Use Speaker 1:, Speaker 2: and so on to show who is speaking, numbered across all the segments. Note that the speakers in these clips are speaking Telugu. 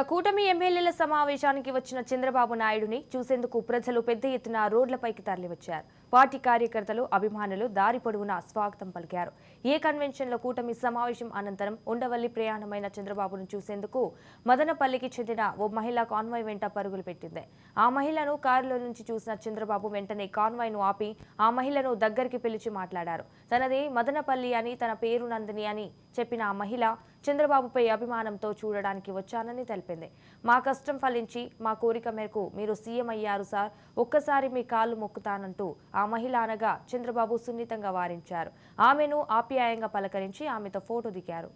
Speaker 1: కూటమి ఎమ్మెల్యేల సమావేశానికి వచ్చిన చంద్రబాబు నాయుడుని చూసేందుకు ప్రజలు పెద్ద ఎత్తున రోడ్లపైకి తరలివచ్చారు. పార్టీ కార్యకర్తలు, అభిమానులు దారి పొడవునా స్వాగతం పలికారు. ఏ కన్వెన్షన్లో కూటమి సమావేశం అనంతరం ఉండవల్లి ప్రయాణమైన చంద్రబాబును చూసేందుకు మదనపల్లికి చెందిన ఓ మహిళ కాన్వాయ్ వెంట పరుగులు పెట్టింది. ఆ మహిళను కారులో నుంచి చూసిన చంద్రబాబు వెంటనే కాన్వాయ్ను ఆపి ఆ మహిళను దగ్గరికి పిలిచి మాట్లాడారు. తనది మదనపల్లి అని, తన పేరు నందిని అని చెప్పిన ఆ మహిళ చంద్రబాబుపై అభిమానంతో చూడడానికి వచ్చానని తెలిపింది. మా కష్టం ఫలించి మా కోరిక మేరకు మీరు సీఎం అయ్యారు సార్, ఒక్కసారి మీ కాళ్ళు మొక్కుతానంటూ ఆ మహిళ అనగా చంద్రబాబు సున్నితంగా వారించారు. ఆమెను ఆప్యాయంగా పలకరించి ఆమెతో ఫోటో దిగారు.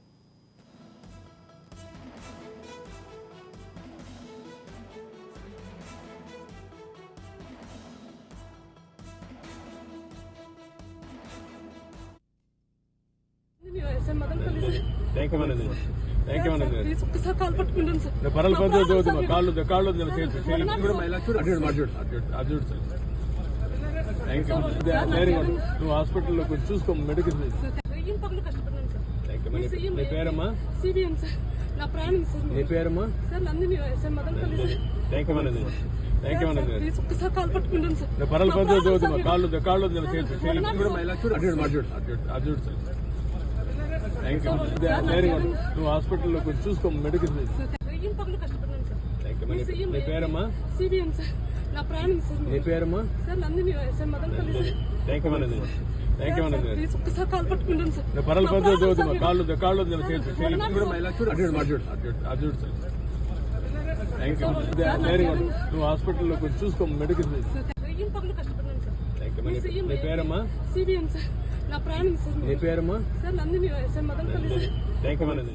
Speaker 2: నువ్వు హాస్పిటల్లో కొంచెం చూసుకో, మెడికల్ నీ పేరమ్మా?
Speaker 3: నా ప్రాణం సార్.
Speaker 2: నీ పేరమ్మా?
Speaker 3: Sir Nandini sir, Madanapalle sir.
Speaker 2: Thank you madam. Thank you madam.
Speaker 3: ఒక్కసారి కాలు పట్టుకుంటాను సార్.
Speaker 2: పరల పద్ధతి కాళ్ళు అర్జుడు sir. Thank you. Very good. నువ్వు హాస్పిటల్లో కొంచెం చూసుకో, మెడికల్
Speaker 3: కష్టపడ్డాను సార్.
Speaker 2: నీ పేరమ్మా?
Speaker 3: C B N sir. నా ప్రాణం సార్.
Speaker 2: నీ పేరమ్మా?
Speaker 3: Sir Nandini sir, Madanapalle sir.
Speaker 2: Thank you madam. Thank you madam.
Speaker 3: ఒక్కసారి కాలు పట్టుకుంటాను సార్.
Speaker 2: పరల పద్ధతి కాళ్ళు అర్జుడు sir. Thank you. Very good. నువ్వు హాస్పిటల్లో కొంచెం చూసుకో, మెడికల్
Speaker 3: కష్టపడ్డాను సార్.
Speaker 2: Thank you. నీ పేరమ్మా?
Speaker 3: C B N sir. నా ప్రాణం సార్.
Speaker 2: నీ పేరమ్మా?
Speaker 3: Sir Nandini sir, Madanapalle sir.
Speaker 2: Thank you madam.